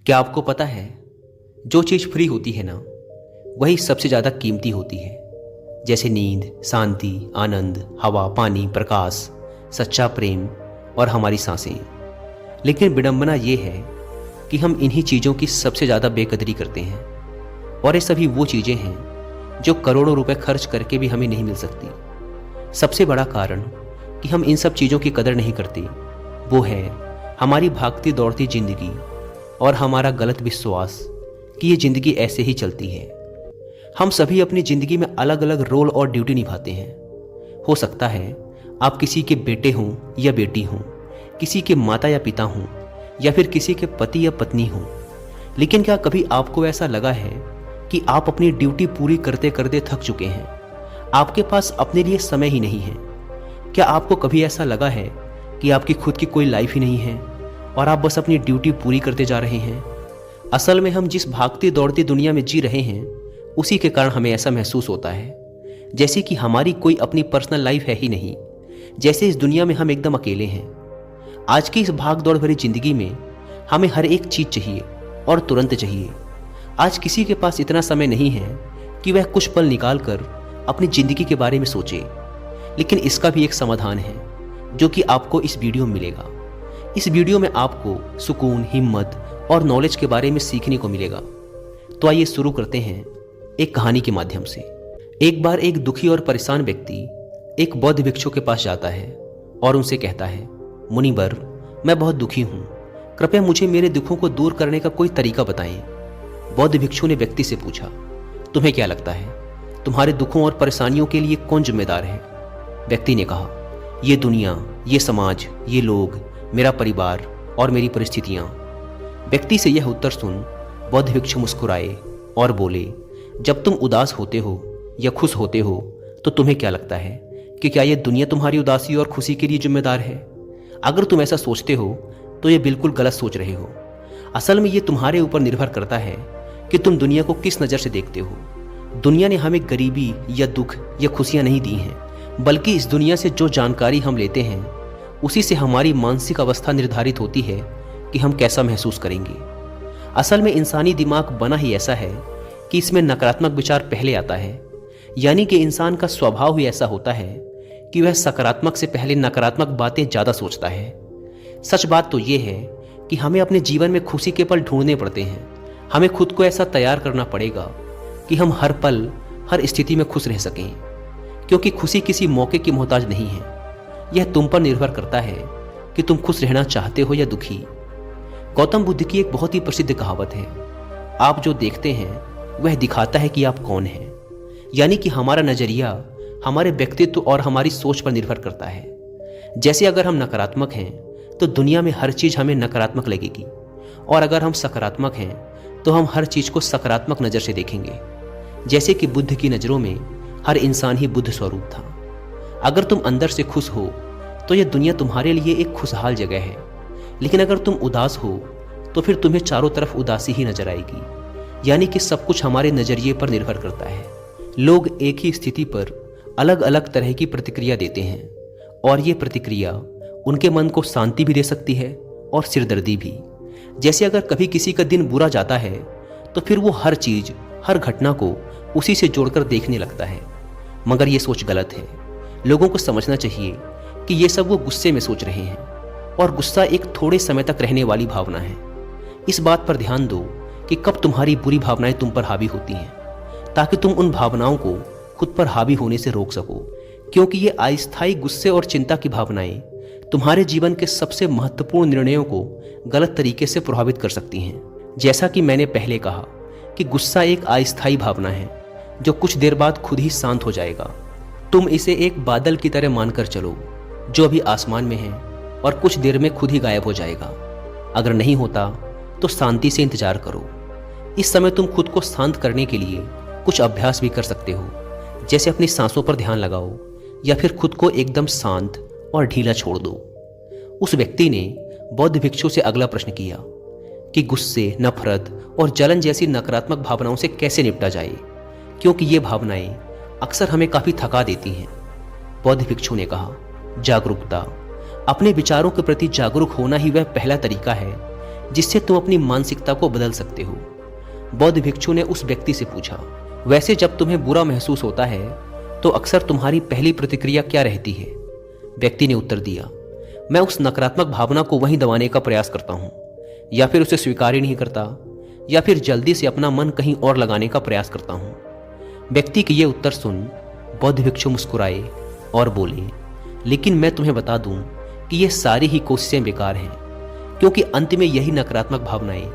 क्या आपको पता है, जो चीज़ फ्री होती है ना, वही सबसे ज़्यादा कीमती होती है। जैसे नींद, शांति, आनंद, हवा, पानी, प्रकाश, सच्चा प्रेम और हमारी सांसें। लेकिन विडंबना ये है कि हम इन्हीं चीज़ों की सबसे ज़्यादा बेकदरी करते हैं। और ये सभी वो चीज़ें हैं जो करोड़ों रुपए खर्च करके भी हमें नहीं मिल सकती। सबसे बड़ा कारण कि हम इन सब चीज़ों की कदर नहीं करते वो है हमारी भागती दौड़ती जिंदगी और हमारा गलत विश्वास कि ये जिंदगी ऐसे ही चलती है। हम सभी अपनी जिंदगी में अलग अलग रोल और ड्यूटी निभाते हैं। हो सकता है आप किसी के बेटे हों या बेटी हों, किसी के माता या पिता हों, या फिर किसी के पति या पत्नी हों। लेकिन क्या कभी आपको ऐसा लगा है कि आप अपनी ड्यूटी पूरी करते करते थक चुके हैं, आपके पास अपने लिए समय ही नहीं है? क्या आपको कभी ऐसा लगा है कि आपकी खुद की कोई लाइफ ही नहीं है और आप बस अपनी ड्यूटी पूरी करते जा रहे हैं? असल में हम जिस भागती दौड़ती दुनिया में जी रहे हैं, उसी के कारण हमें ऐसा महसूस होता है जैसे कि हमारी कोई अपनी पर्सनल लाइफ है ही नहीं, जैसे इस दुनिया में हम एकदम अकेले हैं। आज की इस भाग दौड़ भरी जिंदगी में हमें हर एक चीज चाहिए और तुरंत चाहिए। आज किसी के पास इतना समय नहीं है कि वह कुछ पल निकाल कर अपनी जिंदगी के बारे में सोचे। लेकिन इसका भी एक समाधान है जो कि आपको इस वीडियो में मिलेगा। इस वीडियो में आपको सुकून, हिम्मत और नॉलेज के बारे में सीखने को मिलेगा। तो आइए शुरू करते हैं एक कहानी के माध्यम से। एक बार एक दुखी और परेशान व्यक्ति एक बौद्ध भिक्षु के पास जाता है और उनसे कहता है, मुनिवर, मैं बहुत दुखी हूँ, कृपया मुझे मेरे दुखों को दूर करने का कोई तरीका बताएं। बौद्ध भिक्षु ने व्यक्ति से पूछा, तुम्हें क्या लगता है, तुम्हारे दुखों और परेशानियों के लिए कौन जिम्मेदार है? व्यक्ति ने कहा, ये दुनिया, ये समाज, ये लोग, मेरा परिवार और मेरी परिस्थितियां। व्यक्ति से यह उत्तर सुन बौद्ध भिक्षु मुस्कुराए और बोले, जब तुम उदास होते हो या खुश होते हो तो तुम्हें क्या लगता है कि क्या यह दुनिया तुम्हारी उदासी और खुशी के लिए जिम्मेदार है? अगर तुम ऐसा सोचते हो तो यह बिल्कुल गलत सोच रहे हो। असल में यह तुम्हारे ऊपर निर्भर करता है कि तुम दुनिया को किस नज़र से देखते हो। दुनिया ने हमें गरीबी या दुख या खुशियां नहीं दी हैं, बल्कि इस दुनिया से जो जानकारी हम लेते हैं उसी से हमारी मानसिक अवस्था निर्धारित होती है कि हम कैसा महसूस करेंगे। असल में इंसानी दिमाग बना ही ऐसा है कि इसमें नकारात्मक विचार पहले आता है। यानी कि इंसान का स्वभाव ही ऐसा होता है कि वह सकारात्मक से पहले नकारात्मक बातें ज़्यादा सोचता है। सच बात तो यह है कि हमें अपने जीवन में खुशी के पल ढूंढने पड़ते हैं। हमें खुद को ऐसा तैयार करना पड़ेगा कि हम हर पल, हर स्थिति में खुश रह सकें, क्योंकि खुशी किसी मौके की मोहताज नहीं है। यह तुम पर निर्भर करता है कि तुम खुश रहना चाहते हो या दुखी। गौतम बुद्ध की एक बहुत ही प्रसिद्ध कहावत है, आप जो देखते हैं वह दिखाता है कि आप कौन हैं। यानी कि हमारा नजरिया हमारे व्यक्तित्व और हमारी सोच पर निर्भर करता है। जैसे अगर हम नकारात्मक हैं तो दुनिया में हर चीज हमें नकारात्मक लगेगी, और अगर हम सकारात्मक हैं तो हम हर चीज को सकारात्मक नजर से देखेंगे। जैसे कि बुद्ध की नजरों में हर इंसान ही बुद्ध स्वरूप था। अगर तुम अंदर से खुश हो तो यह दुनिया तुम्हारे लिए एक खुशहाल जगह है, लेकिन अगर तुम उदास हो तो फिर तुम्हें चारों तरफ उदासी ही नजर आएगी। यानी कि सब कुछ हमारे नजरिए पर निर्भर करता है। लोग एक ही स्थिति पर अलग अलग तरह की प्रतिक्रिया देते हैं, और ये प्रतिक्रिया उनके मन को शांति भी दे सकती है और सिरदर्दी भी। जैसे अगर कभी किसी का दिन बुरा जाता है तो फिर वो हर चीज, हर घटना को उसी से जोड़कर देखने लगता है। मगर ये सोच गलत है। लोगों को समझना चाहिए कि ये सब वो गुस्से में सोच रहे हैं, और गुस्सा एक थोड़े समय तक रहने वाली भावना है। इस बात पर ध्यान दो कि कब तुम्हारी बुरी भावनाएं तुम पर हावी होती हैं, ताकि तुम उन भावनाओं को खुद पर हावी होने से रोक सको। क्योंकि ये अस्थायी गुस्से और चिंता की भावनाएं तुम्हारे जीवन के सबसे महत्वपूर्ण निर्णयों को गलत तरीके से प्रभावित कर सकती हैं। जैसा कि मैंने पहले कहा कि गुस्सा एक अस्थायी भावना है जो कुछ देर बाद खुद ही शांत हो जाएगा। तुम इसे एक बादल की तरह मानकर चलो जो अभी आसमान में है और कुछ देर में खुद ही गायब हो जाएगा। अगर नहीं होता तो शांति से इंतजार करो। इस समय तुम खुद को शांत करने के लिए कुछ अभ्यास भी कर सकते हो, जैसे अपनी सांसों पर ध्यान लगाओ या फिर खुद को एकदम शांत और ढीला छोड़ दो। उस व्यक्ति ने बौद्ध भिक्षु से अगला प्रश्न किया कि गुस्से, नफरत और जलन जैसी नकारात्मक भावनाओं से कैसे निपटा जाए, क्योंकि ये भावनाएं अक्सर हमें काफी थका देती हैं। बौद्ध भिक्षु ने कहा, जागरूकता। अपने विचारों के प्रति जागरूक होना ही वह पहला तरीका है जिससे तुम अपनी मानसिकता को बदल सकते हो। बौद्ध भिक्षु ने उस व्यक्ति से पूछा, वैसे जब तुम्हें बुरा महसूस होता है तो अक्सर तुम्हारी पहली प्रतिक्रिया क्या रहती है? व्यक्ति ने उत्तर दिया, मैं उस नकारात्मक भावना को वहीं दबाने का प्रयास करता हूं, या फिर उसे स्वीकार ही नहीं करता, या फिर जल्दी से अपना मन कहीं और लगाने का प्रयास करता हूं। व्यक्ति के ये उत्तर सुन बौद्ध भिक्षु मुस्कुराए और बोले, लेकिन मैं तुम्हें बता दूं कि ये सारी ही कोशिशें बेकार हैं, क्योंकि अंत में यही नकारात्मक भावनाएं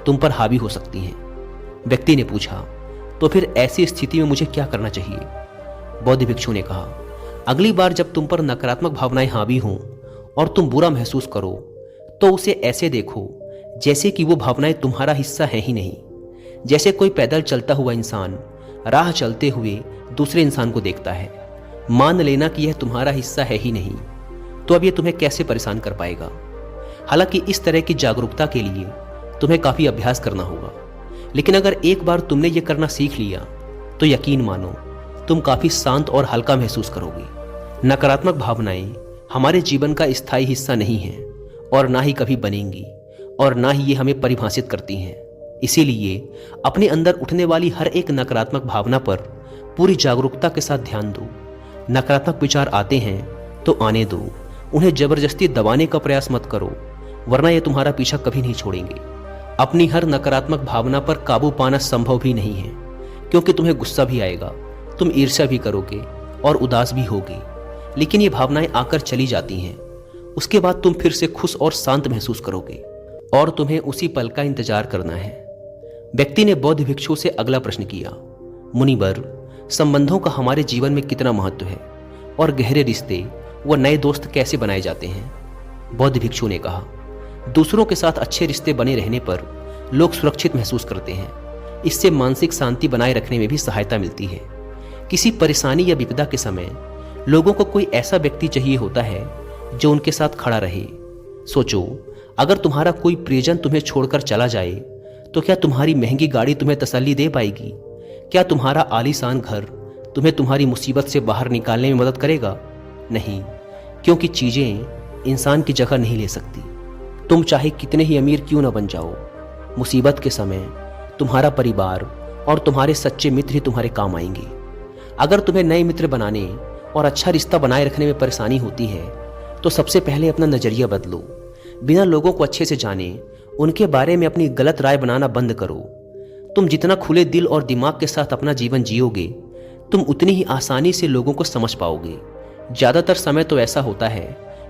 तुम पर हावी हो सकती हैं। व्यक्ति ने पूछा, तो फिर ऐसी स्थिति में मुझे क्या करना चाहिए? बौद्ध भिक्षु ने कहा, अगली बार जब तुम पर नकारात्मक भावनाएं हावी हों और तुम बुरा महसूस करो तो उसे ऐसे देखो जैसे कि वो भावनाएं तुम्हारा हिस्सा है ही नहीं। जैसे कोई पैदल चलता हुआ इंसान राह चलते हुए दूसरे इंसान को देखता है, मान लेना कि यह तुम्हारा हिस्सा है ही नहीं, तो अब यह तुम्हें कैसे परेशान कर पाएगा? हालांकि इस तरह की जागरूकता के लिए तुम्हें काफी अभ्यास करना होगा, लेकिन अगर एक बार तुमने ये करना सीख लिया तो यकीन मानो तुम काफी शांत और हल्का महसूस करोगे। नकारात्मक भावनाएं हमारे जीवन का स्थायी हिस्सा नहीं है और ना ही कभी बनेंगी, और ना ही ये हमें परिभाषित करती हैं। इसीलिए अपने अंदर उठने वाली हर एक नकारात्मक भावना पर पूरी जागरूकता के साथ ध्यान दो। नकारात्मक विचार आते हैं तो आने दो, उन्हें जबरदस्ती दबाने का प्रयास मत करो, वरना ये तुम्हारा पीछा कभी नहीं छोड़ेंगे। अपनी हर नकारात्मक भावना पर काबू पाना संभव भी नहीं है, क्योंकि तुम्हें गुस्सा भी आएगा, तुम ईर्ष्या भी करोगे और उदास भी होगे, लेकिन ये भावनाएं आकर चली जाती हैं। उसके बाद तुम फिर से खुश और शांत महसूस करोगे और तुम्हें उसी पल का इंतजार करना है। व्यक्ति ने बौद्ध भिक्षु से अगला प्रश्न किया, मुनिवर, संबंधों का हमारे जीवन में कितना महत्व है और गहरे रिश्ते व नए दोस्त कैसे बनाए जाते हैं? बौद्ध भिक्षु ने कहा, दूसरों के साथ अच्छे रिश्ते बने रहने पर लोग सुरक्षित महसूस करते हैं। इससे मानसिक शांति बनाए रखने में भी सहायता मिलती है। किसी परेशानी या विपदा के समय लोगों को कोई ऐसा व्यक्ति चाहिए होता है जो उनके साथ खड़ा रहे। सोचो, अगर तुम्हारा कोई प्रियजन तुम्हें छोड़कर चला जाए तो क्या तुम्हारी महंगी गाड़ी तुम्हें तसल्ली दे पाएगी? क्या तुम्हारा आलीशान घर तुम्हें तुम्हारी मुसीबत से बाहर निकालने में मदद करेगा? नहीं, क्योंकि चीजें इंसान की जगह नहीं ले सकती। तुम चाहे कितने ही अमीर क्यों न बन जाओ, मुसीबत के समय तुम्हारा परिवार और तुम्हारे सच्चे मित्र ही तुम्हारे काम आएंगे। अगर तुम्हें नए मित्र बनाने और अच्छा रिश्ता बनाए रखने में परेशानी होती है तो सबसे पहले अपना नजरिया बदलो। बिना लोगों को अच्छे से जाने उनके बारे में अपनी गलत राय बनाना बंद करो। तुम जितना खुले दिल और दिमाग के साथ अपना जीवन जियोगे, तुम उतनी ही आसानी से लोगों को समझ पाओगे। ज्यादातर समय तो ऐसा होता है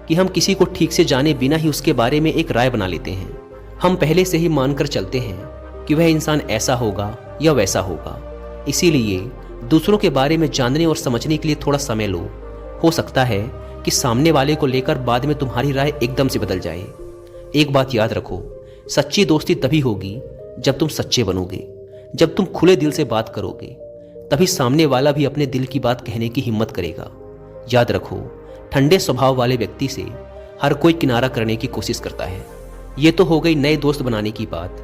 कि हम किसी को ठीक से जाने बिना ही उसके बारे में एक राय बना लेते हैं। हम पहले से ही मानकर चलते हैं कि वह इंसान ऐसा होगा या वैसा होगा। इसीलिए दूसरों के बारे में जानने और समझने के लिए थोड़ा समय लो। हो सकता है कि सामने वाले को लेकर बाद में तुम्हारी राय एकदम से बदल जाए। एक बात याद रखो, सच्ची दोस्ती तभी होगी जब तुम सच्चे बनोगे। जब तुम खुले दिल से बात करोगे तभी सामने वाला भी अपने दिल की बात कहने की हिम्मत करेगा। याद रखो, ठंडे स्वभाव वाले व्यक्ति से हर कोई किनारा करने की कोशिश करता है। ये तो हो गई नए दोस्त बनाने की बात,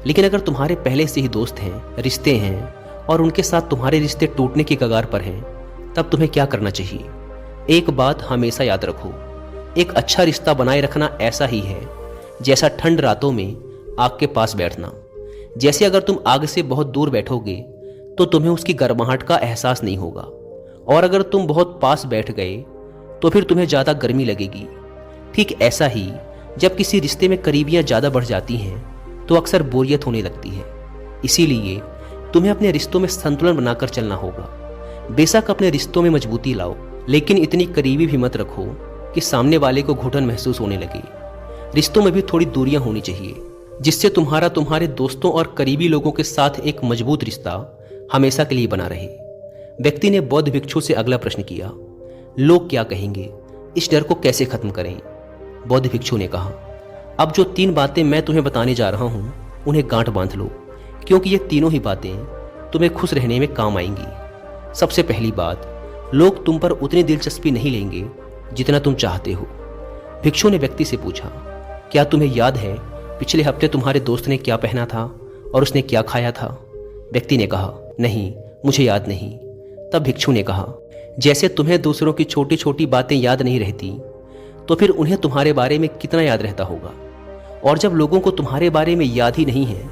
लेकिन अगर तुम्हारे पहले से ही दोस्त हैं, रिश्ते हैं और उनके साथ तुम्हारे रिश्ते टूटने की कगार पर हैं, तब तुम्हें क्या करना चाहिए? एक बात हमेशा याद रखो, एक अच्छा रिश्ता बनाए रखना ऐसा ही है जैसा ठंड रातों में आग के पास बैठना। जैसे अगर तुम आग से बहुत दूर बैठोगे तो तुम्हें उसकी गर्माहट का एहसास नहीं होगा, और अगर तुम बहुत पास बैठ गए तो फिर तुम्हें ज्यादा गर्मी लगेगी। ठीक ऐसा ही जब किसी रिश्ते में करीबियां ज्यादा बढ़ जाती हैं तो अक्सर बोरियत होने लगती है। इसीलिए तुम्हें अपने रिश्तों में संतुलन बनाकर चलना होगा। बेशक अपने रिश्तों में मजबूती लाओ, लेकिन इतनी करीबी भी मत रखो कि सामने वाले को घुटन महसूस होने लगे। रिश्तों में भी थोड़ी दूरियां होनी चाहिए, जिससे तुम्हारे दोस्तों और करीबी लोगों के साथ एक मजबूत रिश्ता हमेशा के लिए बना रहे। व्यक्ति ने बौद्ध भिक्षु से अगला प्रश्न किया, लोग क्या कहेंगे, इस डर को कैसे खत्म करें? बौद्ध भिक्षु ने कहा, अब जो 3 बातें मैं तुम्हें बताने जा रहा हूं उन्हें गांठ बांध लो, क्योंकि ये तीनों ही बातें तुम्हें खुश रहने में काम आएंगी। सबसे पहली बात, लोग तुम पर उतनी दिलचस्पी नहीं लेंगे जितना तुम चाहते हो। भिक्षु ने व्यक्ति से पूछा, क्या तुम्हें याद है पिछले हफ्ते तुम्हारे दोस्त ने क्या पहना था और उसने क्या खाया था? व्यक्ति ने कहा, नहीं, मुझे याद नहीं। तब भिक्षु ने कहा, जैसे तुम्हें दूसरों की छोटी छोटी बातें याद नहीं रहती, तो फिर उन्हें तुम्हारे बारे में कितना याद रहता होगा। और जब लोगों को तुम्हारे बारे में याद ही नहीं है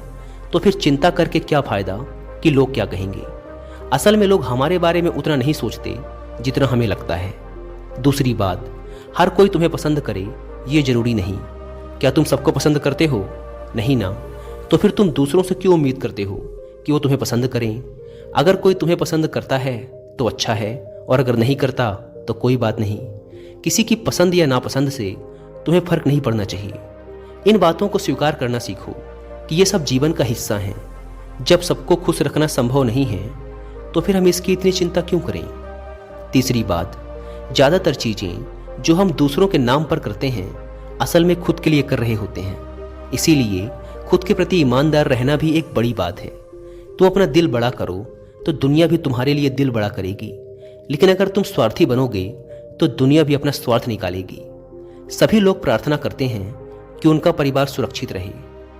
तो फिर चिंता करके क्या फायदा कि लोग क्या कहेंगे। असल में लोग हमारे बारे में उतना नहीं सोचते जितना हमें लगता है। दूसरी बात, हर कोई तुम्हें पसंद करे ये जरूरी नहीं। क्या तुम सबको पसंद करते हो? नहीं ना। तो फिर तुम दूसरों से क्यों उम्मीद करते हो कि वो तुम्हें पसंद करें? अगर कोई तुम्हें पसंद करता है तो अच्छा है, और अगर नहीं करता तो कोई बात नहीं। किसी की पसंद या नापसंद से तुम्हें फर्क नहीं पड़ना चाहिए। इन बातों को स्वीकार करना सीखो कि ये सब जीवन का हिस्सा है। जब सबको खुश रखना संभव नहीं है तो फिर हम इसकी इतनी चिंता क्यों करें? तीसरी बात, ज़्यादातर चीज़ें जो हम दूसरों के नाम पर करते हैं असल में खुद के लिए कर रहे होते हैं। इसीलिए खुद के प्रति ईमानदार रहना भी एक बड़ी बात है। तुम अपना दिल बड़ा करो तो दुनिया भी तुम्हारे लिए दिल बड़ा करेगी, लेकिन अगर तुम स्वार्थी बनोगे तो दुनिया भी अपना स्वार्थ निकालेगी। सभी लोग प्रार्थना करते हैं कि उनका परिवार सुरक्षित रहे।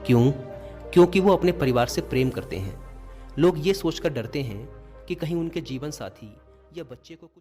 क्यों? क्योंकि वो अपने परिवार से प्रेम करते हैं। लोग ये सोचकर डरते हैं कि कहीं उनके जीवन साथी या बच्चे को कुछ